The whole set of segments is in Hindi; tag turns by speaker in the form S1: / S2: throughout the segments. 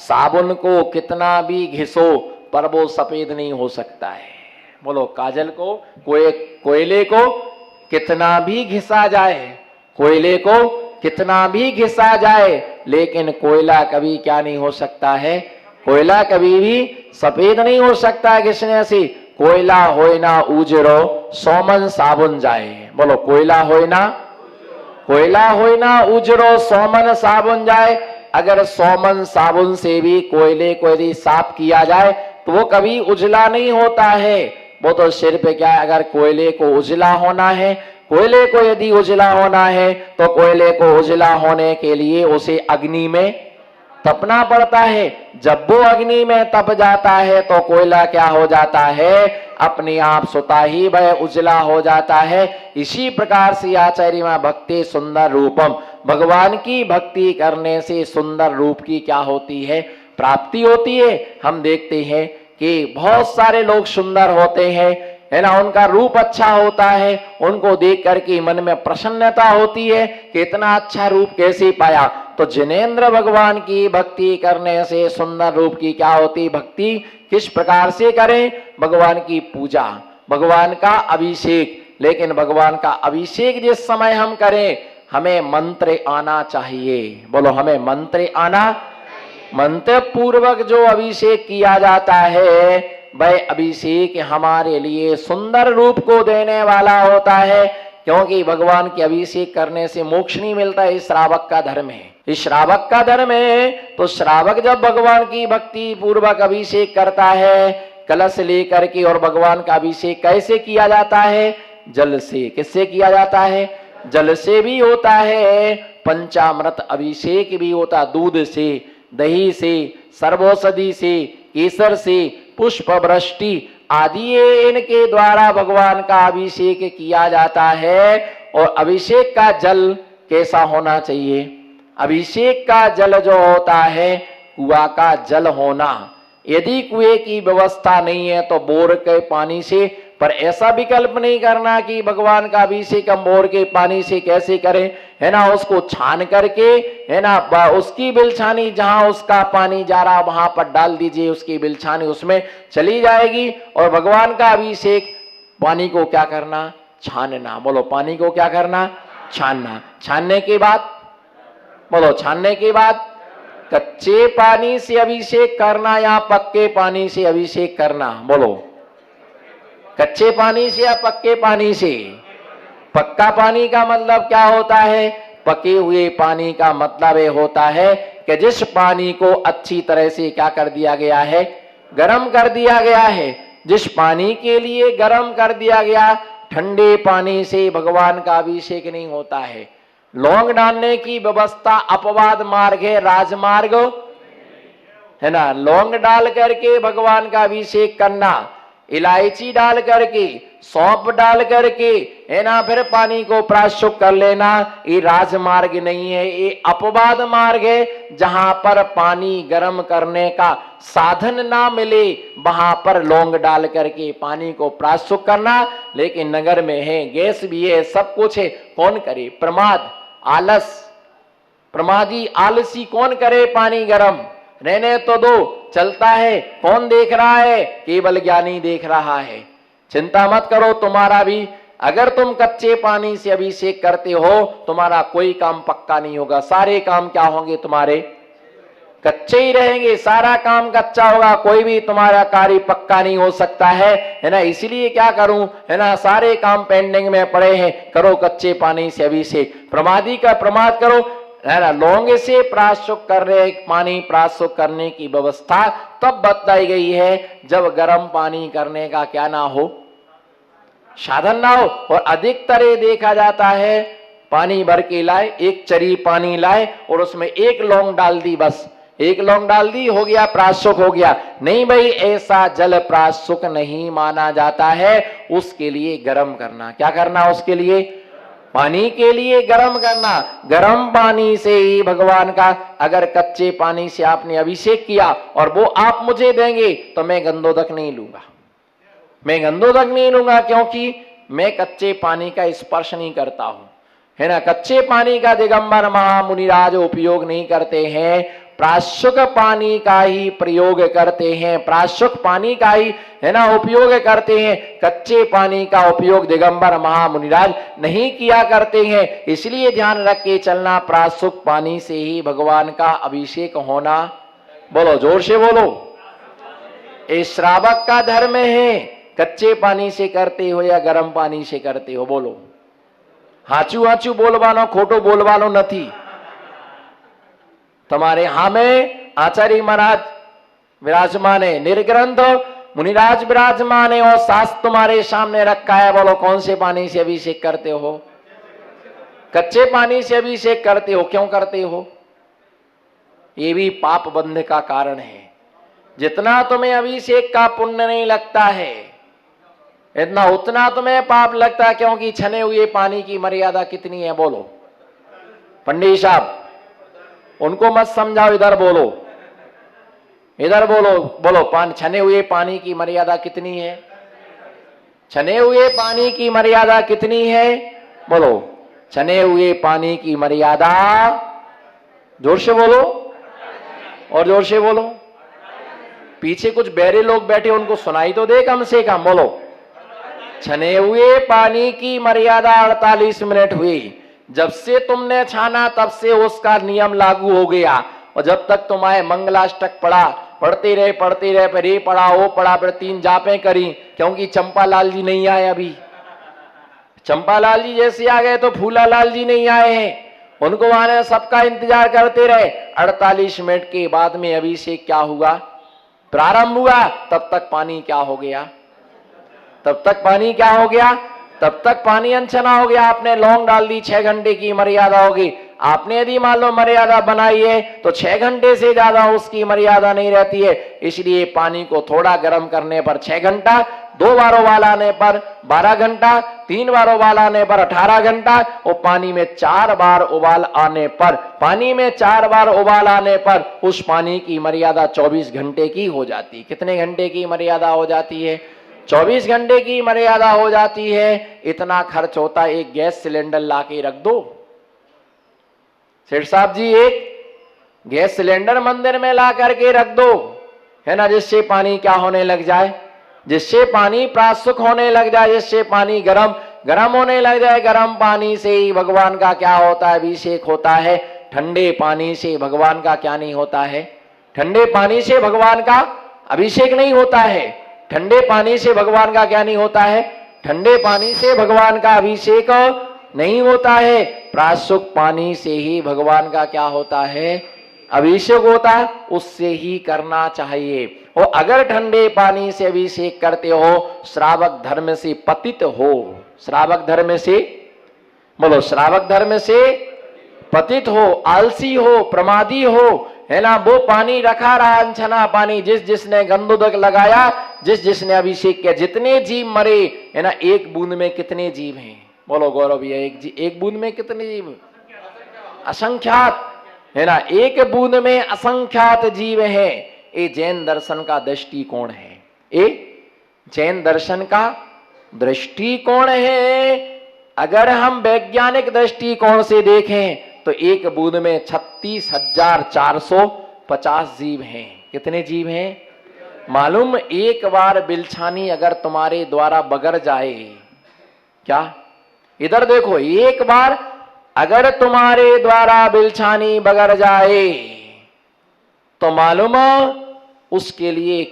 S1: साबुन को कितना भी घिसो पर वो सफेद नहीं हो सकता है। बोलो, काजल को कोयले को कितना भी घिसा जाए, कोयले को कितना भी घिसा जाए, लेकिन कोयला कभी क्या नहीं हो सकता है, कोयला कभी भी सफेद नहीं हो सकता है घिसने से। कोयला होय ना उजरो सोमन साबुन जाए। बोलो, कोयला होय ना उजरो सोमन साबुन जाए। अगर सोमन साबुन से भी कोयले को यदि साफ किया जाए तो वो कभी उजला नहीं होता है। वो तो सिर्फ क्या है, अगर कोयले को उजला होना है, कोयले को यदि उजला होना है तो कोयले को उजला होने के लिए उसे अग्नि में तपना पड़ता है। जब वो अग्नि में तप जाता है तो कोयला क्या हो जाता है, अपने आप स्वतः ही वह उजला हो जाता है। इसी प्रकार से आचार्य में भक्ति सुंदर रूपम, भगवान की भक्ति करने से सुंदर रूप की क्या होती है, प्राप्ति होती है। हम देखते हैं कि बहुत सारे लोग सुंदर होते हैं, है ना, उनका रूप अच्छा होता है, उनको देख करके मन में प्रसन्नता होती है कि इतना अच्छा रूप कैसे पाया। तो जिनेंद्र भगवान की भक्ति करने से सुंदर रूप की क्या होती, भक्ति किस प्रकार से करें, भगवान की पूजा, भगवान का अभिषेक। लेकिन भगवान का अभिषेक जिस समय हम करें, हमें मंत्र आना चाहिए। बोलो, हमें मंत्र आना, मंत्र पूर्वक जो अभिषेक किया जाता है वह अभिषेक हमारे लिए सुंदर रूप को देने वाला होता है। क्योंकि भगवान के अभिषेक करने से मोक्ष नहीं मिलता है, श्रावक का धर्म है, इस श्रावक का धर्म है। तो श्रावक जब भगवान की भक्ति पूर्वक अभिषेक करता है कलश लेकर के, और भगवान का अभिषेक कैसे किया जाता है, जल से। किससे किया जाता है, जल से भी होता है, पंचामृत अभिषेक भी होता, दूध से, दही से, सर्वौषधि से, केसर से, पुष्प वृष्टि आदि इनके द्वारा भगवान का अभिषेक किया जाता है। और अभिषेक का जल कैसा होना चाहिए, अभिषेक का जल जो होता है कुआं का जल होना। यदि कुएं की व्यवस्था नहीं है तो बोर के पानी से, पर ऐसा विकल्प नहीं करना कि भगवान का अभिषेक हम बोर के पानी से कैसे करें, है ना, उसको छान करके, है ना, उसकी बिलछानी जहां उसका पानी जा रहा वहां पर डाल दीजिए, उसकी बिलछानी उसमें चली जाएगी। और भगवान का अभिषेक पानी को क्या करना, छानना। बोलो, पानी को क्या करना, छानना। छानने के बाद, बोलो, छानने के बाद कच्चे पानी से अभिषेक करना या पक्के पानी से अभिषेक करना। बोलो, कच्चे पानी से या पक्के पानी से। पक्का पानी का मतलब क्या होता है, पके हुए पानी का मतलब ये होता है कि जिस पानी को अच्छी तरह से क्या कर दिया गया है, गर्म कर दिया गया है। जिस पानी के लिए गर्म कर दिया गया, ठंडे पानी से भगवान का अभिषेक नहीं होता है। लौंग डालने की व्यवस्था अपवाद मार्ग है, राजमार्ग है ना। लौंग डाल करके भगवान का अभिषेक करना, इलायची डाल करके, सौंफ डाल करके, है ना, फिर पानी को प्रायश्चित कर लेना, ये राजमार्ग नहीं है, ये अपवाद मार्ग है। जहां पर पानी गर्म करने का साधन ना मिले वहां पर लौंग डाल करके पानी को प्रायश्चित करना। लेकिन नगर में है, गैस भी है, सब कुछ है, कौन करे, प्रमाद, आलस, प्रमादी आलसी कौन करे पानी गर्म, रहने तो दो, चलता है, कौन देख रहा है, केवल ज्ञानी देख रहा है। चिंता मत करो, तुम्हारा भी अगर तुम कच्चे पानी से अभिषेक करते हो तुम्हारा कोई काम पक्का नहीं होगा, सारे काम क्या होंगे, तुम्हारे कच्चे ही रहेंगे, सारा काम कच्चा होगा, कोई भी तुम्हारा कार्य पक्का नहीं हो सकता है ना। इसलिए क्या करूं, है ना, सारे काम पेंडिंग में पड़े हैं, करो कच्चे पानी से अभिषेक। प्रमादी का प्रमाद करो, है ना। लौंग से प्रायश्चित कर रहे, पानी प्रायश्चित करने की व्यवस्था तब बताई गई है जब गर्म पानी करने का क्या ना हो, साधन ना हो। और अधिकतर ये देखा जाता है, पानी भर के लाए, एक चरी पानी लाए और उसमें एक लौंग डाल दी, बस एक लौंग डाल दी, हो गया, प्रायश्चित हो गया। नहीं भाई, ऐसा जल प्रायश्चित नहीं माना जाता है। उसके लिए गर्म करना, क्या करना, उसके लिए पानी के लिए गर्म करना। गर्म पानी से ही भगवान का, अगर कच्चे पानी से आपने अभिषेक किया और वो आप मुझे देंगे तो मैं गंधोदक नहीं लूंगा, मैं गंधोदक नहीं लूंगा, क्योंकि मैं कच्चे पानी का स्पर्श नहीं करता हूं। है ना। कच्चे पानी का दिगंबर महामुनिराज उपयोग नहीं करते हैं, प्राशुक पानी का ही प्रयोग करते हैं, प्राशुक पानी का ही है ना उपयोग करते हैं। कच्चे पानी का उपयोग दिगंबर महामुनिराज नहीं किया करते हैं। इसलिए ध्यान रख के चलना, प्राशुक पानी से ही भगवान का अभिषेक होना। बोलो, जोर से बोलो। ये श्रावक का धर्म है। कच्चे पानी से करते हो या गर्म पानी से करते हो? बोलो। हाचू हाचू बोलवानो, खोटो बोलवानो नहीं। तुम्हारे में आचार्य महाराज विराजमान है, निर्ग्रंथ मुनिराज विराजमान है और शास्त्र तुम्हारे सामने रखा है। बोलो, कौन से पानी से अभिषेक करते हो? कच्चे पानी से अभिषेक करते हो। क्यों करते हो? ये भी पाप बंध का कारण है। जितना तुम्हें अभिषेक का पुण्य नहीं लगता है, इतना उतना तुम्हें पाप लगता है, क्योंकि छने हुए पानी की मर्यादा कितनी है? बोलो। पंडित साहब, उनको मत समझाओ, इधर बोलो, इधर बोलो। बोलो, छने हुए पानी की मर्यादा कितनी है? छने हुए पानी की मर्यादा कितनी है? बोलो। छने हुए पानी की मर्यादा, जोर से बोलो और जोर से बोलो। पीछे कुछ बहरे लोग बैठे, उनको सुनाई तो दे कम से कम। बोलो। छने हुए पानी की मर्यादा 48 मिनट हुई। जब से तुमने छाना तब से उसका नियम लागू हो गया, और जब तक तुम्हारे मंगलाष्टक पढ़ा, पढ़ते रहे, फिर ये पढ़ा वो पढ़ा, फिर 3 जापें करी, क्योंकि चंपालाल जी नहीं आए अभी। चंपालाल जी जैसे आ गए तो फूलालाल जी नहीं आए हैं, उनको आने सबका इंतजार करते रहे। 48 मिनट के बाद में अभिषेक क्या हुआ? प्रारंभ हुआ। तब तक पानी क्या हो गया? तब तक पानी क्या हो गया? तब तक पानी अनछना हो गया। आपने लौंग डाल दी, 6 घंटे की मर्यादा होगी। आपने यदि मान लो मर्यादा बनाई है तो 6 घंटे से ज्यादा उसकी मर्यादा नहीं रहती है। इसलिए पानी को थोड़ा गर्म करने पर 6 घंटा, 2 बार उबाल आने पर 12 घंटा, 3 बार उबाल आने पर 18 घंटा, और पानी में 4 बार उबाल आने पर, पानी में 4 बार उबाल आने पर उस पानी की मर्यादा 24 घंटे की हो जाती है। कितने घंटे की मर्यादा हो जाती है? 24 घंटे की मर्यादा हो जाती है। इतना खर्च होता है, एक गैस सिलेंडर लाके रख दो। सेठ साहब जी, एक गैस सिलेंडर मंदिर में ला करके रख दो, है ना, जिससे पानी क्या होने लग जाए? जिससे पानी प्राशुक होने लग जाए, जिससे पानी गरम होने लग जाए। गरम पानी से ही भगवान का क्या होता है? अभिषेक होता है। ठंडे पानी से भगवान का क्या नहीं होता है? ठंडे पानी से भगवान का अभिषेक नहीं होता है। ठंडे पानी से भगवान का क्या नहीं होता है? ठंडे पानी से भगवान का अभिषेक नहीं होता है। प्राशुक पानी से ही भगवान का क्या होता है? अभिषेक होता है। उससे ही करना चाहिए। और अगर ठंडे पानी से अभिषेक करते हो, श्रावक धर्म से पतित हो। श्रावक धर्म से, बोलो, श्रावक धर्म से पतित हो, आलसी हो, प्रमादी हो, है ना। वो पानी रखा रहा अनछना पानी, जिसने गंधोदक लगाया, जिसने अभिषेक किया, जितने जीव मरे, है ना। एक बूंद में कितने जीव हैं? बोलो गौरव भैया, एक बूंद में कितने जीव? असंख्यात, है ना। एक बूंद में असंख्यात जीव है। ये जैन दर्शन का दृष्टिकोण है। ये जैन दर्शन का दृष्टिकोण है। अगर हम वैज्ञानिक दृष्टिकोण से देखें तो एक बूंद में 36,450 जीव हैं। कितने जीव हैं? मालूम, एक बार बिलछानी अगर तुम्हारे द्वारा बगर जाए, क्या? इधर देखो, एक बार अगर तुम्हारे द्वारा बिलछानी बगर जाए तो मालूम उसके लिए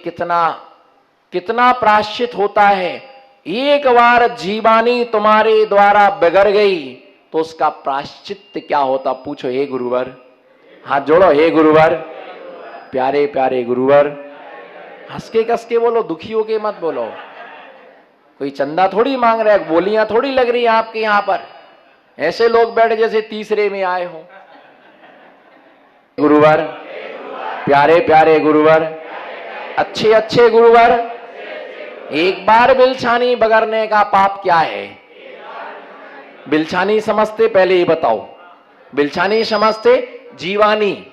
S1: कितना प्रायश्चित होता है। एक बार जीवानी तुम्हारे द्वारा बगर गई तो उसका प्रायश्चित क्या होता? पूछो। हे गुरुवर, हाथ जोड़ो। हे गुरुवर, प्यारे प्यारे गुरुवर, हंस के कस के बोलो, दुखी होके मत बोलो। कोई चंदा थोड़ी मांग रहा है, बोलियां थोड़ी लग रही है आपके यहां पर। ऐसे लोग बैठे जैसे तीसरे में आए हो। गुरुवर, प्यारे प्यारे गुरुवर, अच्छे अच्छे गुरुवर, एक बार बिलछानी बगरने का पाप क्या है? बिलछानी समझते? पहले ये बताओ, बिलछानी समझते? जीवानी,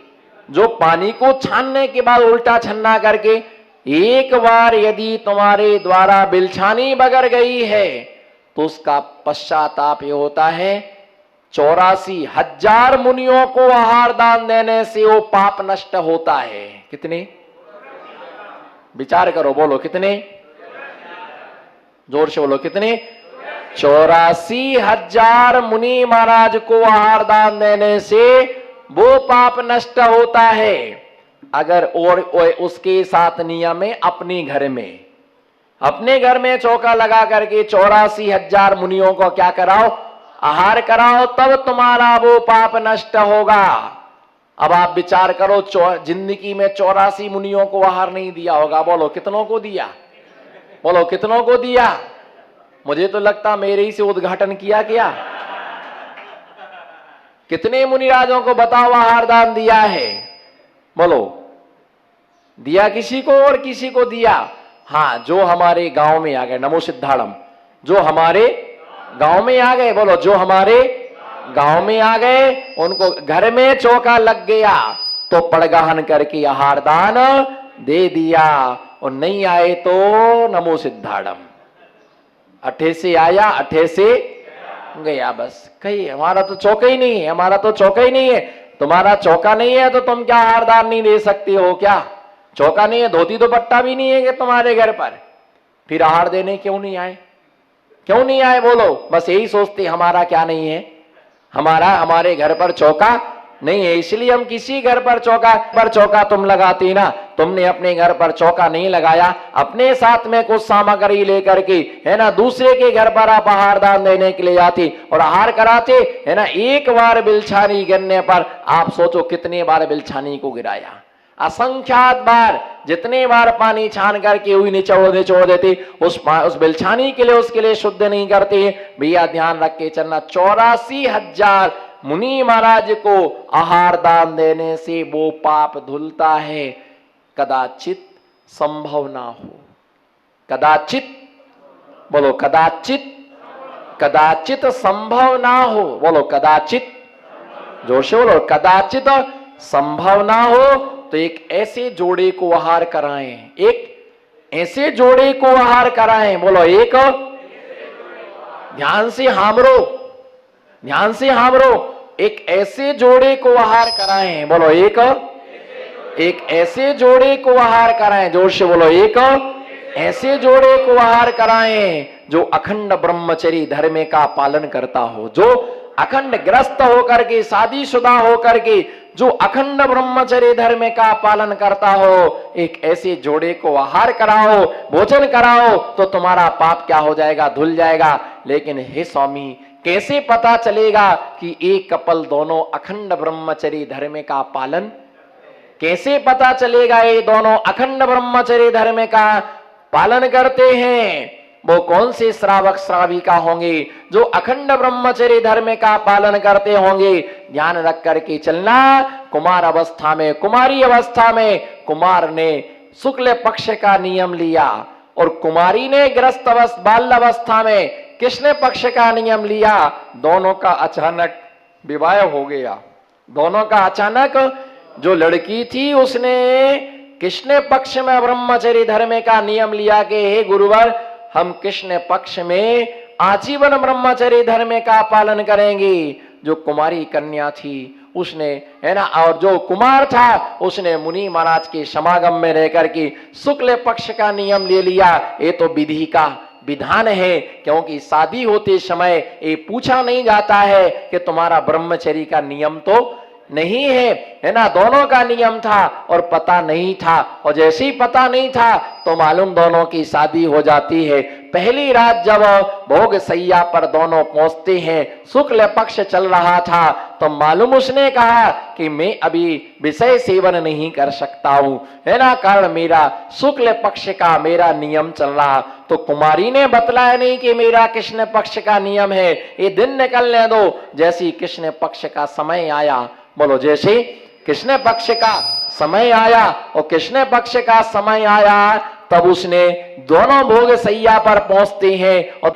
S1: जो पानी को छानने के बाद उल्टा छन्ना करके, एक बार यदि तुम्हारे द्वारा बिलछानी बगर गई है तो उसका पश्चाताप ये होता है, 84,000 मुनियों को आहार दान देने से वो पाप नष्ट होता है। कितने? विचार करो, बोलो कितने? जोर से बोलो कितने? 84,000 मुनि महाराज को आहार दान देने से वो पाप नष्ट होता है। अगर और उसके साथ नियम है अपने घर में चौका लगा करके 84,000 मुनियों को क्या कराओ? आहार कराओ, तब तुम्हारा वो पाप नष्ट होगा। अब आप विचार करो, जिंदगी में 84 मुनियों को आहार नहीं दिया होगा, बोलो कितनों को दिया? बोलो कितनों को दिया? मुझे तो लगता मेरे ही से उद्घाटन किया क्या? कितने मुनिराजों को बताओ आहार दान दिया है? बोलो, दिया किसी को और किसी को दिया? हाँ, जो हमारे गांव में आ गए, नमो सिद्धाड़म, जो हमारे गांव में आ गए, बोलो जो हमारे गांव में आ गए, उनको घर में चौका लग गया तो पड़गाहन करके आहार दान दे दिया, और नहीं आए तो नमो सिद्धाड़म, अठे से आया अठे से गया। बस कही हमारा तो चौका ही नहीं है, हमारा तो चौका ही नहीं है। तुम्हारा चौका नहीं है तो तुम क्या आहार दान नहीं दे सकती हो? क्या चौका नहीं है, धोती दुपट्टा भी नहीं है कि तुम्हारे घर पर, फिर आहार देने क्यों नहीं आए? क्यों नहीं आए बोलो? बस यही सोचते हमारा क्या नहीं है, हमारे घर पर चौका नहीं है, इसलिए हम किसी घर पर चौका तुम लगाती ना। तुमने अपने घर पर चौका नहीं लगाया, अपने साथ में कुछ सामग्री लेकर के, है ना, दूसरे के घर पर आप आहार दान देने के लिए जाती और आहार कराते, है ना। एक बार बिलछानी गिरने पर आप सोचो कितने बार बिलछानी को गिराया, असंख्यात बार, जितने बार पानी छान करके हुई निचोड़ देती, उस बिलछानी के लिए उसके लिए शुद्ध नहीं करती। भैया ध्यान रख के चलना, 84,000 मुनि महाराज को आहार दान देने से वो पाप धुलता है। कदाचित संभव ना हो, कदाचित, बोलो कदाचित संभव ना हो, बोलो कदाचित, जोर से बोलो कदाचित संभव ना हो, तो एक ऐसे जोड़े को आहार कराएं, एक ऐसे जोड़े को आहार कराएं, बोलो एक, ध्यान से हामरो, ध्यान से हामरो, एक ऐसे जोड़े को आहार कराएं, बोलो एक ऐसे जोड़े को आहार कराएं, जोर से बोलो एक ऐसे जोड़े को आहार कराएं जो अखंड ब्रह्मचर्य धर्म का पालन करता हो, जो अखंड ग्रस्त होकर के, शादीशुदा होकर के जो अखंड ब्रह्मचर्य धर्म का पालन करता हो, एक ऐसे जोड़े को आहार कराओ, भोजन कराओ, तो तुम्हारा पाप क्या हो जाएगा? धुल जाएगा। लेकिन हे स्वामी, कैसे पता चलेगा कि एक कपल दोनों अखंड ब्रह्मचर्य धर्म का पालन, कैसे पता चलेगा ये दोनों अखंड ब्रह्मचर्य धर्म का पालन करते हैं? वो कौन से श्रावक श्राविका होंगे जो अखंड ब्रह्मचर्य धर्म का पालन करते होंगे? ध्यान रख करके चलना। कुमार अवस्था में, कुमारी अवस्था में कुमार ने शुक्ल पक्ष का नियम लिया और कुमारी ने ग्रस्त बाल्य अवस्था में कृष्ण पक्ष का नियम लिया। दोनों का अचानक विवाह हो गया। दोनों का अचानक, जो लड़की थी उसने कृष्ण पक्ष में ब्रह्मचर्य धर्म का नियम लिया कि हे गुरुवर, हम कृष्ण पक्ष में आजीवन ब्रह्मचर्य धर्म का पालन करेंगे। जो कुमारी कन्या थी उसने, है ना, और जो कुमार था उसने मुनि महाराज के समागम में रहकर के शुक्ल पक्ष का नियम ले लिया। ये तो विधि का विधान है, क्योंकि शादी होते समय ये पूछा नहीं जाता है कि तुम्हारा ब्रह्मचर्य का नियम तो नहीं है ना। दोनों का नियम था और पता नहीं था, और जैसे ही पता नहीं था तो मालूम दोनों की शादी हो जाती है। पहली रात जब भोग सैया पर दोनों पहुंचते हैं, शुक्ल पक्ष चल रहा था, तो मालूम उसने कहा कि मैं अभी विषय सेवन नहीं कर सकता हूं, है ना, कारण मेरा शुक्ल पक्ष का मेरा नियम चल रहा। तो कुमारी ने बतलाया नहीं कि मेरा कृष्ण पक्ष का नियम है, ये दिन निकलने दो। जैसे कृष्ण पक्ष का समय आया, बोलो जैसे कृष्ण पक्ष का समय आया, और कृष्ण पक्ष का समय आया तब उसने, दोनों भोग सैया पर पहुंचते हैं और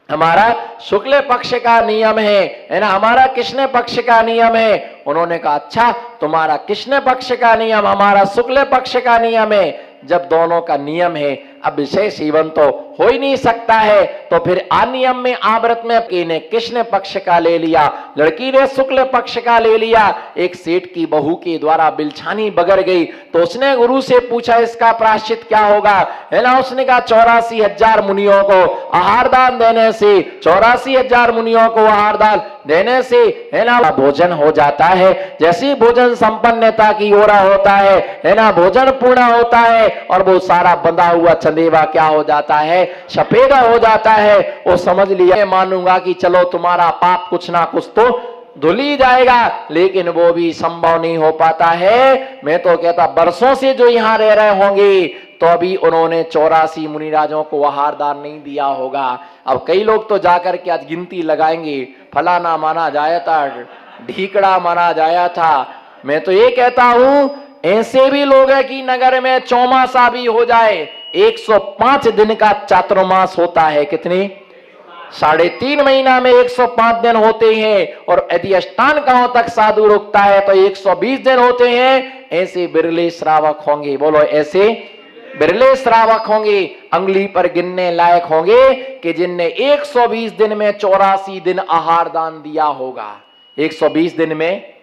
S1: हमारा शुक्ल पक्ष का नियम है ना, हमारा कृष्ण पक्ष का नियम है। उन्होंने कहा अच्छा, तुम्हारा कृष्ण पक्ष का नियम, हमारा शुक्ल पक्ष का नियम है। जब दोनों का नियम है, अब विषय सेवन तो हो ही नहीं सकता है। तो फिर अनियम में आव्रत में ने कृष्ण पक्ष का ले लिया, लड़की ने शुक्ल पक्ष का ले लिया। एक सेठ की बहू के द्वारा बिलछानी बगड़ गई तो उसने गुरु से पूछा इसका प्रायश्चित क्या होगा, है ना। उसने कहा 84,000 मुनियों को आहार दान देने से, 84,000 मुनियों को आहार दान देने से, है ना, भोजन हो जाता है। जैसी भोजन संपन्नता की ओर होता है ना, भोजन पूर्ण होता है और वो सारा बंधा हुआ चंदेवा क्या हो जाता है, सफेद हो जाता है। वो समझ लिया मानूंगा कि चलो तुम्हारा पाप कुछ ना कुछ तो धुल ही जाएगा, लेकिन वो भी संभव नहीं हो पाता है। मैं तो कहता वर्षों से जो यहां रह रहे होंगे तो अभी उन्होंने 84 मुनिराजों को आहार दान नहीं दिया होगा। अब कई लोग तो जाकर के आज गिनती लगाएंगे, फलाना माना जाया था, ढीकड़ा माना जाया था। मैं तो ये कहता हूं ऐसे भी लोग हैं कि नगर में चौमासा भी हो जाए, 105 दिन का चातुर्मास होता है। कितनी? 3.5 महीना में 105 दिन होते हैं। और यदि अष्टांग गांव तक साधु रुकता है तो 120 दिन होते हैं। ऐसे बिरले श्रावक होंगे, बोलो ऐसे बिरले श्रावक होंगे, अंगुली पर गिनने लायक होंगे कि जिनने 120 दिन में 84 दिन आहार दान दिया होगा। 120 दिन में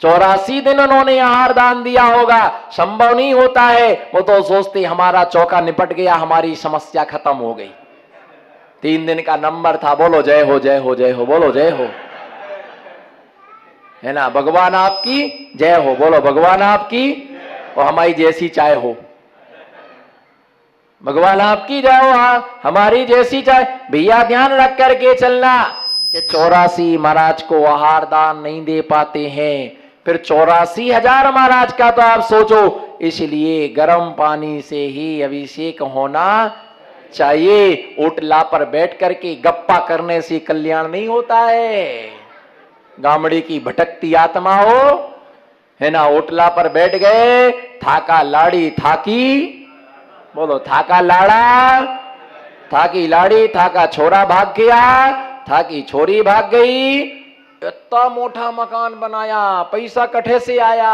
S1: 84 दिन उन्होंने आहार दान दिया होगा। संभव नहीं होता है। वो तो सोचते हमारा चौका निपट गया, हमारी समस्या खत्म हो गई। 3 दिन का नंबर था, बोलो जय हो जय हो जय हो, बोलो जय हो, है ना। भगवान आपकी जय हो, बोलो भगवान आपकी और हमारी जैसी चाय हो। भगवान आपकी जय हो, हमारी जैसी चाय। भैया ध्यान रख करके चलना कि 84 महाराज को आहार दान नहीं दे पाते हैं, फिर 84,000 महाराज का तो आप सोचो। इसलिए गर्म पानी से ही अभिषेक होना चाहिए। ओटला पर बैठ करके गप्पा करने से कल्याण नहीं होता है। गामड़ी की भटकती आत्मा हो, है ना, ओटला पर बैठ गए, थाका लाड़ी थाकी, बोलो थाका लाड़ा, थाकी लाड़ी, थाका छोरा भाग गया, थाकी छोरी भाग गई। इतना मोटा मकान बनाया, पैसा कठे से आया।